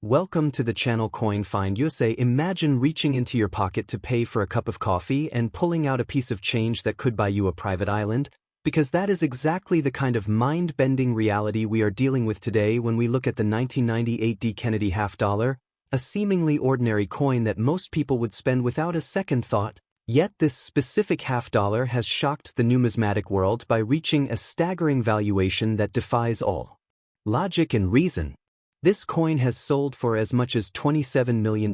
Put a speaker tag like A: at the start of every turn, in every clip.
A: Welcome to the channel Coin Find USA. Imagine reaching into your pocket to pay for a cup of coffee and pulling out a piece of change that could buy you a private island, because that is exactly the kind of mind-bending reality we are dealing with today when we look at the 1998 D. Kennedy half dollar, a seemingly ordinary coin that most people would spend without a second thought. Yet this specific half dollar has shocked the numismatic world by reaching a staggering valuation that defies all logic and reason. This coin has sold for as much as $27 million,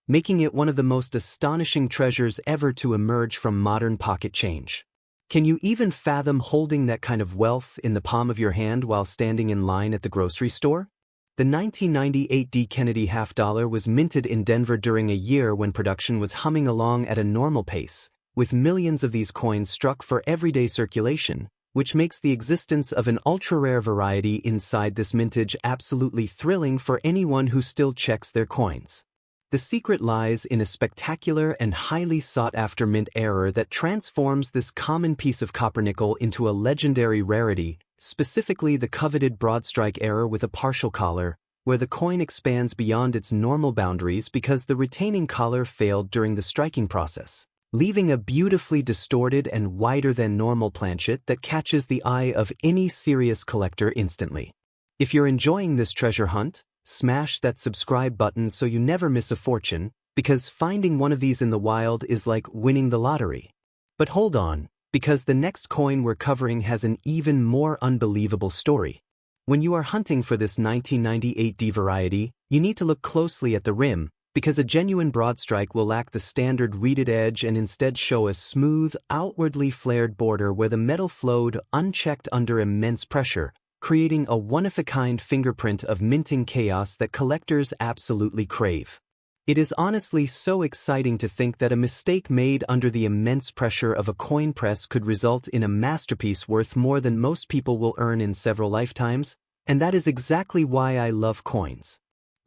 A: making it one of the most astonishing treasures ever to emerge from modern pocket change. Can you even fathom holding that kind of wealth in the palm of your hand while standing in line at the grocery store? The 1998 D. Kennedy half dollar was minted in Denver during a year when production was humming along at a normal pace, with millions of these coins struck for everyday circulation, which makes the existence of an ultra-rare variety inside this mintage absolutely thrilling for anyone who still checks their coins. The secret lies in a spectacular and highly sought-after mint error that transforms this common piece of copper nickel into a legendary rarity, specifically the coveted broad-strike error with a partial collar, where the coin expands beyond its normal boundaries because the retaining collar failed during the striking process, leaving a beautifully distorted and wider than normal planchet that catches the eye of any serious collector instantly. If you're enjoying this treasure hunt, smash that subscribe button so you never miss a fortune, because finding one of these in the wild is like winning the lottery. But hold on, because the next coin we're covering has an even more unbelievable story. When you are hunting for this 1998 D variety, you need to look closely at the rim, because a genuine broadstrike will lack the standard reeded edge and instead show a smooth, outwardly flared border where the metal flowed unchecked under immense pressure, creating a one-of-a-kind fingerprint of minting chaos that collectors absolutely crave. It is honestly so exciting to think that a mistake made under the immense pressure of a coin press could result in a masterpiece worth more than most people will earn in several lifetimes, and that is exactly why I love coins.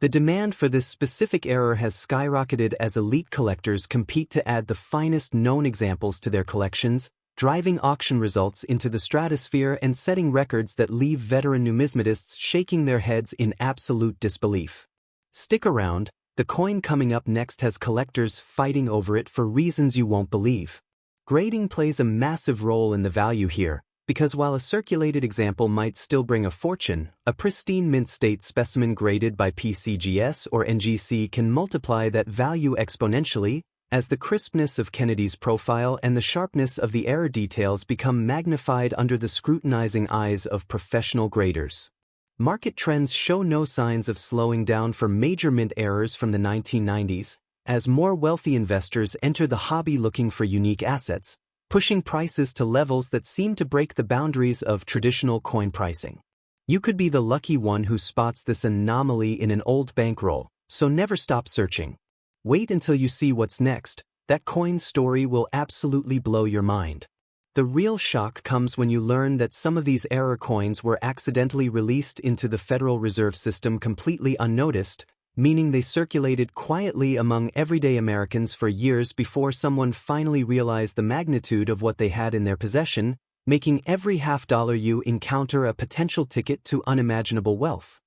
A: The demand for this specific error has skyrocketed as elite collectors compete to add the finest known examples to their collections, driving auction results into the stratosphere and setting records that leave veteran numismatists shaking their heads in absolute disbelief. Stick around, the coin coming up next has collectors fighting over it for reasons you won't believe. Grading plays a massive role in the value here, because while a circulated example might still bring a fortune, a pristine mint state specimen graded by PCGS or NGC can multiply that value exponentially, as the crispness of Kennedy's profile and the sharpness of the error details become magnified under the scrutinizing eyes of professional graders. Market trends show no signs of slowing down for major mint errors from the 1990s, as more wealthy investors enter the hobby looking for unique assets, pushing prices to levels that seem to break the boundaries of traditional coin pricing. You could be the lucky one who spots this anomaly in an old bankroll, so never stop searching. Wait until you see what's next. That coin's story will absolutely blow your mind. The real shock comes when you learn that some of these error coins were accidentally released into the Federal Reserve System completely unnoticed, meaning they circulated quietly among everyday Americans for years before someone finally realized the magnitude of what they had in their possession, making every half dollar you encounter a potential ticket to unimaginable wealth.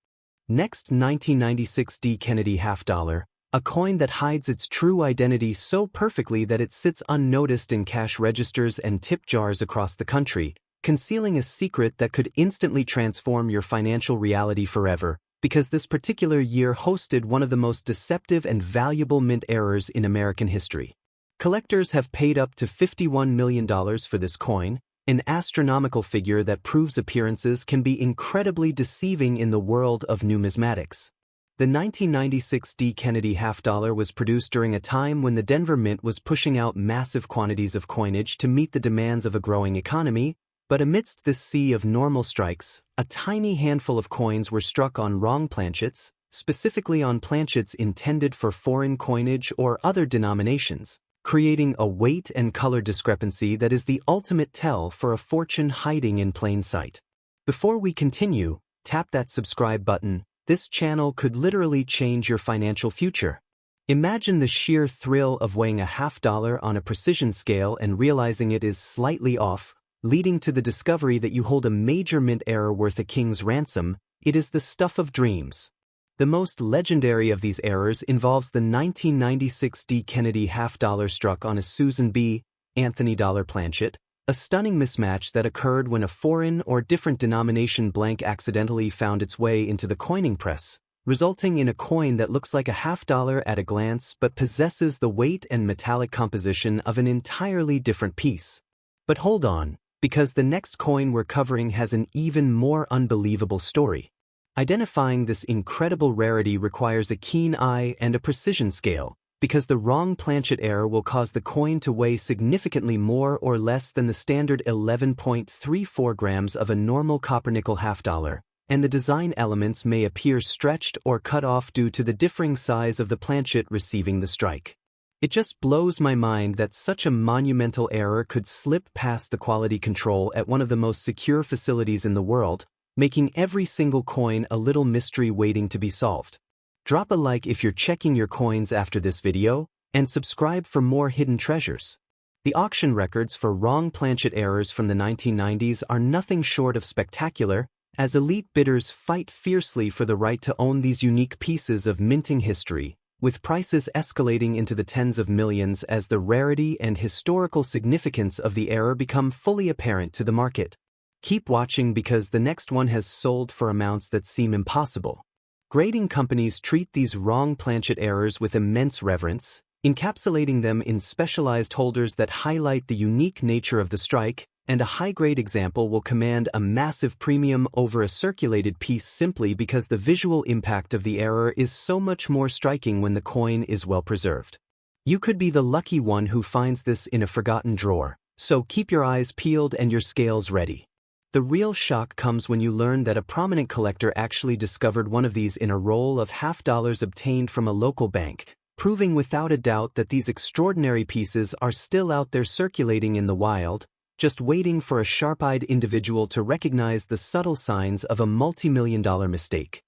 A: Next, 1996 D. Kennedy half dollar, a coin that hides its true identity so perfectly that it sits unnoticed in cash registers and tip jars across the country, concealing a secret that could instantly transform your financial reality forever, because this particular year hosted one of the most deceptive and valuable mint errors in American history. Collectors have paid up to $51 million for this coin, an astronomical figure that proves appearances can be incredibly deceiving in the world of numismatics. The 1996 D. Kennedy half dollar was produced during a time when the Denver Mint was pushing out massive quantities of coinage to meet the demands of a growing economy, but amidst this sea of normal strikes, a tiny handful of coins were struck on wrong planchets, specifically on planchets intended for foreign coinage or other denominations, creating a weight and color discrepancy that is the ultimate tell for a fortune hiding in plain sight. Before we continue, tap that subscribe button. This channel could literally change your financial future. Imagine the sheer thrill of weighing a half dollar on a precision scale and realizing it is slightly off, leading to the discovery that you hold a major mint error worth a king's ransom. It is the stuff of dreams. The most legendary of these errors involves the 1996 D. Kennedy half-dollar struck on a Susan B. Anthony dollar planchet, a stunning mismatch that occurred when a foreign or different denomination blank accidentally found its way into the coining press, resulting in a coin that looks like a half-dollar at a glance but possesses the weight and metallic composition of an entirely different piece. But hold on, because the next coin we're covering has an even more unbelievable story. Identifying this incredible rarity requires a keen eye and a precision scale, because the wrong planchet error will cause the coin to weigh significantly more or less than the standard 11.34 grams of a normal copper-nickel half-dollar, and the design elements may appear stretched or cut off due to the differing size of the planchet receiving the strike. It just blows my mind that such a monumental error could slip past the quality control at one of the most secure facilities in the world, making every single coin a little mystery waiting to be solved. Drop a like if you're checking your coins after this video, and subscribe for more hidden treasures. The auction records for wrong planchet errors from the 1990s are nothing short of spectacular, as elite bidders fight fiercely for the right to own these unique pieces of minting history, with prices escalating into the tens of millions as the rarity and historical significance of the error become fully apparent to the market. Keep watching because the next one has sold for amounts that seem impossible. Grading companies treat these wrong planchet errors with immense reverence, encapsulating them in specialized holders that highlight the unique nature of the strike, and a high-grade example will command a massive premium over a circulated piece simply because the visual impact of the error is so much more striking when the coin is well preserved. You could be the lucky one who finds this in a forgotten drawer, so keep your eyes peeled and your scales ready. The real shock comes when you learn that a prominent collector actually discovered one of these in a roll of half-dollars obtained from a local bank, proving without a doubt that these extraordinary pieces are still out there circulating in the wild, just waiting for a sharp-eyed individual to recognize the subtle signs of a multi-million-dollar mistake.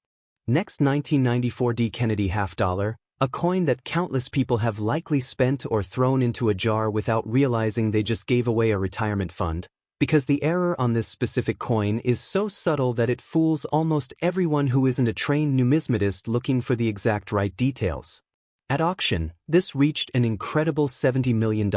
A: Next, 1994 D. Kennedy half-dollar, a coin that countless people have likely spent or thrown into a jar without realizing they just gave away a retirement fund, because the error on this specific coin is so subtle that it fools almost everyone who isn't a trained numismatist looking for the exact right details. At auction, this reached an incredible $70 million,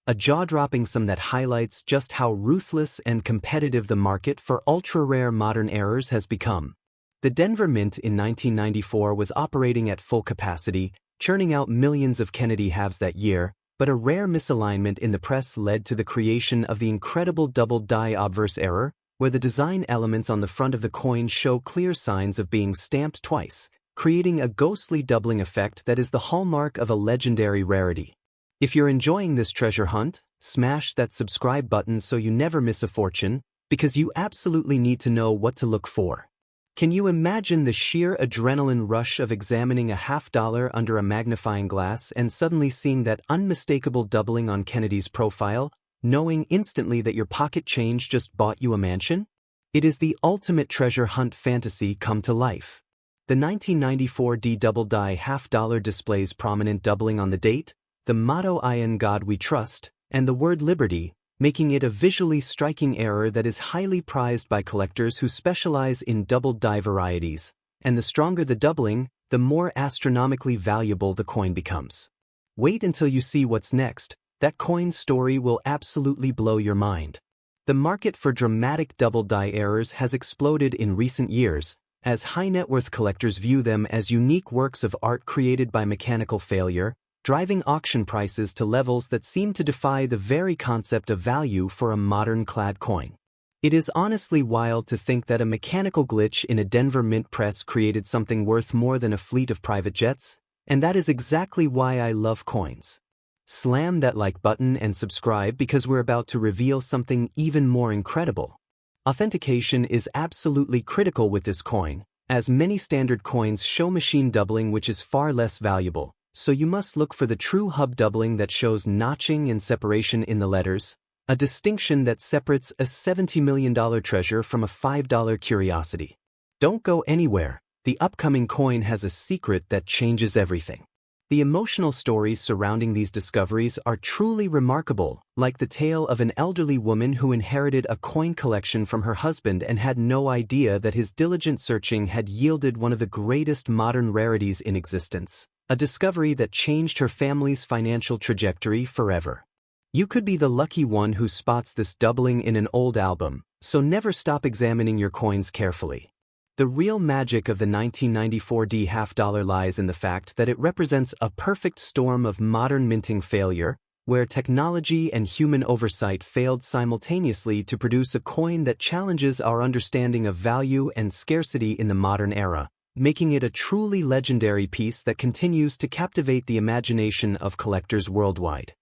A: a jaw-dropping sum that highlights just how ruthless and competitive the market for ultra-rare modern errors has become. The Denver Mint in 1994 was operating at full capacity, churning out millions of Kennedy halves that year, but a rare misalignment in the press led to the creation of the incredible double-die obverse error, where the design elements on the front of the coin show clear signs of being stamped twice, creating a ghostly doubling effect that is the hallmark of a legendary rarity. If you're enjoying this treasure hunt, smash that subscribe button so you never miss a fortune, because you absolutely need to know what to look for. Can you imagine the sheer adrenaline rush of examining a half-dollar under a magnifying glass and suddenly seeing that unmistakable doubling on Kennedy's profile, knowing instantly that your pocket change just bought you a mansion? It is the ultimate treasure hunt fantasy come to life. The 1994 D double-die half-dollar displays prominent doubling on the date, the motto "In God We Trust," and the word liberty, making it a visually striking error that is highly prized by collectors who specialize in double-die varieties, and the stronger the doubling, the more astronomically valuable the coin becomes. Wait until you see what's next. That coin's story will absolutely blow your mind. The market for dramatic double-die errors has exploded in recent years, as high-net-worth collectors view them as unique works of art created by mechanical failure, driving auction prices to levels that seem to defy the very concept of value for a modern clad coin. It is honestly wild to think that a mechanical glitch in a Denver Mint press created something worth more than a fleet of private jets, and that is exactly why I love coins. Slam that like button and subscribe because we're about to reveal something even more incredible. Authentication is absolutely critical with this coin, as many standard coins show machine doubling which is far less valuable. So you must look for the true hub doubling that shows notching and separation in the letters, a distinction that separates a $70 million treasure from a $5 curiosity. Don't go anywhere, the upcoming coin has a secret that changes everything. The emotional stories surrounding these discoveries are truly remarkable, like the tale of an elderly woman who inherited a coin collection from her husband and had no idea that his diligent searching had yielded one of the greatest modern rarities in existence, a discovery that changed her family's financial trajectory forever. You could be the lucky one who spots this doubling in an old album, so never stop examining your coins carefully. The real magic of the 1994 half-dollar lies in the fact that it represents a perfect storm of modern minting failure, where technology and human oversight failed simultaneously to produce a coin that challenges our understanding of value and scarcity in the modern era, making it a truly legendary piece that continues to captivate the imagination of collectors worldwide.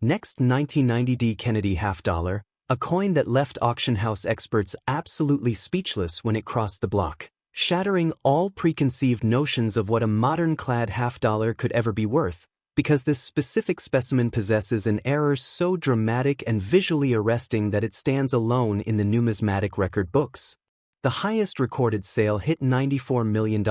A: Next, 1990 Kennedy half-dollar, a coin that left auction house experts absolutely speechless when it crossed the block, shattering all preconceived notions of what a modern-clad half-dollar could ever be worth, because this specific specimen possesses an error so dramatic and visually arresting that it stands alone in the numismatic record books. The highest recorded sale hit $94 million,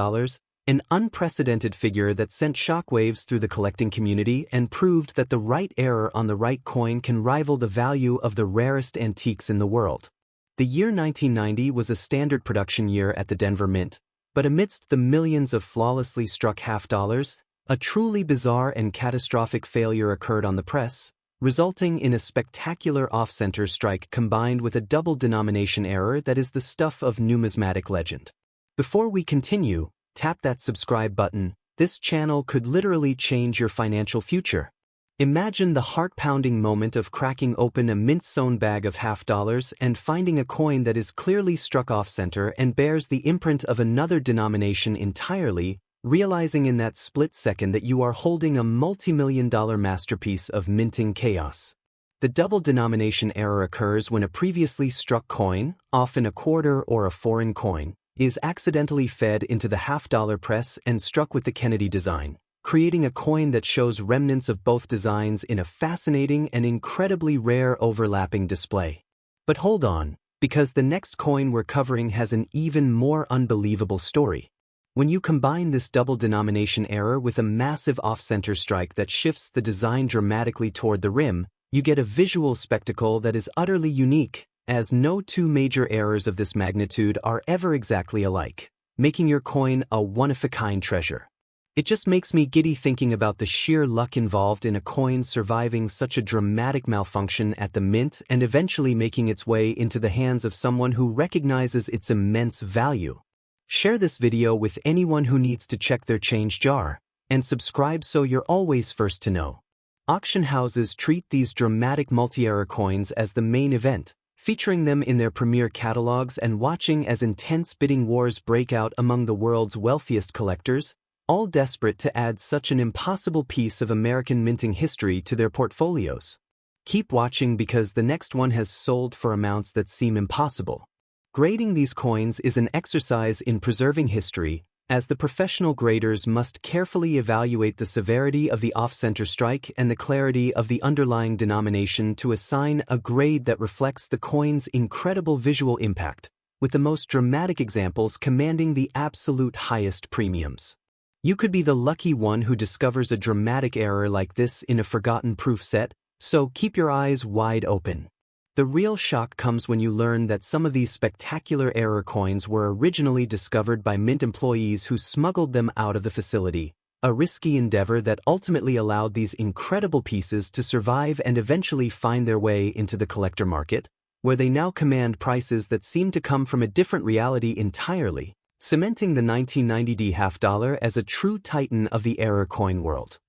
A: an unprecedented figure that sent shockwaves through the collecting community and proved that the right error on the right coin can rival the value of the rarest antiques in the world. The year 1990 was a standard production year at the Denver Mint, but amidst the millions of flawlessly struck half-dollars, a truly bizarre and catastrophic failure occurred on the press, resulting in a spectacular off-center strike combined with a double denomination error that is the stuff of numismatic legend. Before we continue, tap that subscribe button. This channel could literally change your financial future. Imagine the heart-pounding moment of cracking open a mint-sewn bag of half-dollars and finding a coin that is clearly struck off-center and bears the imprint of another denomination entirely, realizing in that split second that you are holding a multi-million-dollar masterpiece of minting chaos. The double denomination error occurs when a previously struck coin, often a quarter or a foreign coin, is accidentally fed into the half-dollar press and struck with the Kennedy design, creating a coin that shows remnants of both designs in a fascinating and incredibly rare overlapping display. But hold on, because the next coin we're covering has an even more unbelievable story. When you combine this double denomination error with a massive off-center strike that shifts the design dramatically toward the rim, you get a visual spectacle that is utterly unique, as no two major errors of this magnitude are ever exactly alike, making your coin a one-of-a-kind treasure. It just makes me giddy thinking about the sheer luck involved in a coin surviving such a dramatic malfunction at the mint and eventually making its way into the hands of someone who recognizes its immense value. Share this video with anyone who needs to check their change jar, and subscribe so you're always first to know. Auction houses treat these dramatic multi-error coins as the main event, featuring them in their premier catalogs and watching as intense bidding wars break out among the world's wealthiest collectors, all desperate to add such an impossible piece of American minting history to their portfolios. Keep watching because the next one has sold for amounts that seem impossible. Grading these coins is an exercise in preserving history, as the professional graders must carefully evaluate the severity of the off-center strike and the clarity of the underlying denomination to assign a grade that reflects the coin's incredible visual impact, with the most dramatic examples commanding the absolute highest premiums. You could be the lucky one who discovers a dramatic error like this in a forgotten proof set, so keep your eyes wide open. The real shock comes when you learn that some of these spectacular error coins were originally discovered by mint employees who smuggled them out of the facility, a risky endeavor that ultimately allowed these incredible pieces to survive and eventually find their way into the collector market, where they now command prices that seem to come from a different reality entirely, cementing the 1990 half-dollar as a true titan of the error coin world.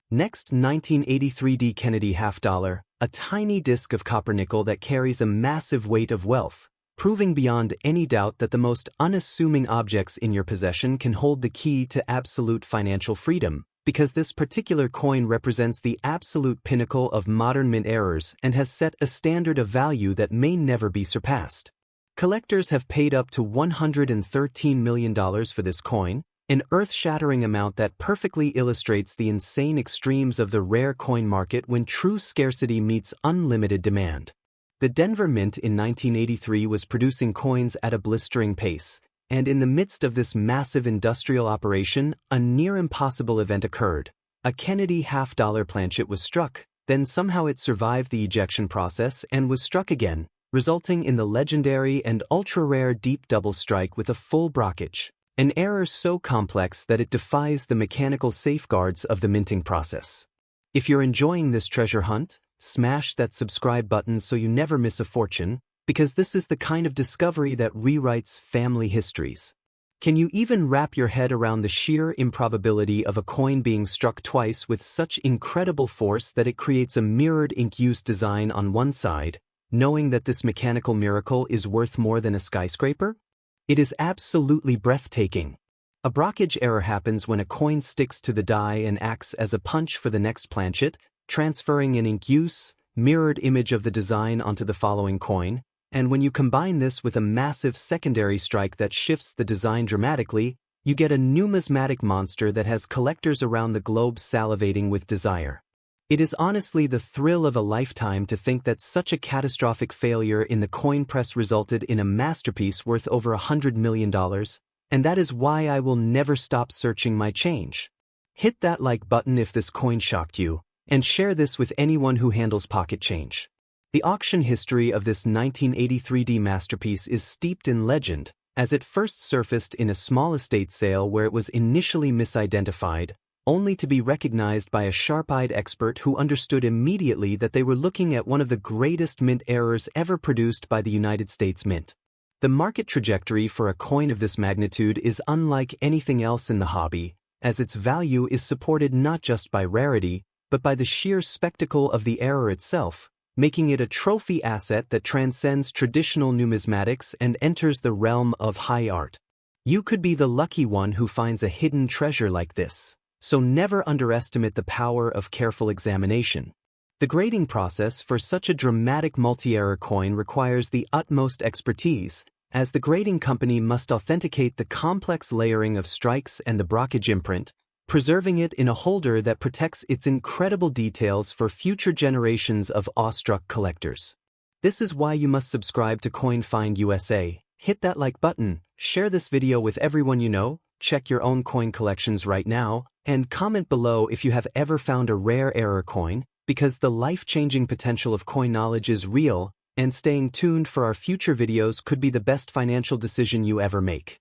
A: Next, 1983 Kennedy half-dollar, a tiny disc of copper nickel that carries a massive weight of wealth, proving beyond any doubt that the most unassuming objects in your possession can hold the key to absolute financial freedom, because this particular coin represents the absolute pinnacle of modern mint errors and has set a standard of value that may never be surpassed. Collectors have paid up to $113 million for this coin, an earth-shattering amount that perfectly illustrates the insane extremes of the rare coin market when true scarcity meets unlimited demand. The Denver Mint in 1983 was producing coins at a blistering pace, and in the midst of this massive industrial operation, a near-impossible event occurred. A Kennedy half-dollar planchet was struck, then somehow it survived the ejection process and was struck again, resulting in the legendary and ultra-rare deep double strike with a full brockage. An error so complex that it defies the mechanical safeguards of the minting process. If you're enjoying this treasure hunt, smash that subscribe button so you never miss a fortune, because this is the kind of discovery that rewrites family histories. Can you even wrap your head around the sheer improbability of a coin being struck twice with such incredible force that it creates a mirrored ink-use design on one side, knowing that this mechanical miracle is worth more than a skyscraper? It is absolutely breathtaking. A brockage error happens when a coin sticks to the die and acts as a punch for the next planchet, transferring an ink-use, mirrored image of the design onto the following coin, and when you combine this with a massive secondary strike that shifts the design dramatically, you get a numismatic monster that has collectors around the globe salivating with desire. It is honestly the thrill of a lifetime to think that such a catastrophic failure in the coin press resulted in a masterpiece worth over $100 million, and that is why I will never stop searching my change. Hit that like button if this coin shocked you, and share this with anyone who handles pocket change. The auction history of this 1983 masterpiece is steeped in legend, as it first surfaced in a small estate sale where it was initially misidentified, only to be recognized by a sharp-eyed expert who understood immediately that they were looking at one of the greatest mint errors ever produced by the United States Mint. The market trajectory for a coin of this magnitude is unlike anything else in the hobby, as its value is supported not just by rarity, but by the sheer spectacle of the error itself, making it a trophy asset that transcends traditional numismatics and enters the realm of high art. You could be the lucky one who finds a hidden treasure like this. So never underestimate the power of careful examination. The grading process for such a dramatic multi-error coin requires the utmost expertise, as the grading company must authenticate the complex layering of strikes and the brockage imprint, preserving it in a holder that protects its incredible details for future generations of awestruck collectors. This is why you must subscribe to CoinFind USA, hit that like button, share this video with everyone you know, check your own coin collections right now, and comment below if you have ever found a rare error coin, because the life-changing potential of coin knowledge is real, and staying tuned for our future videos could be the best financial decision you ever make.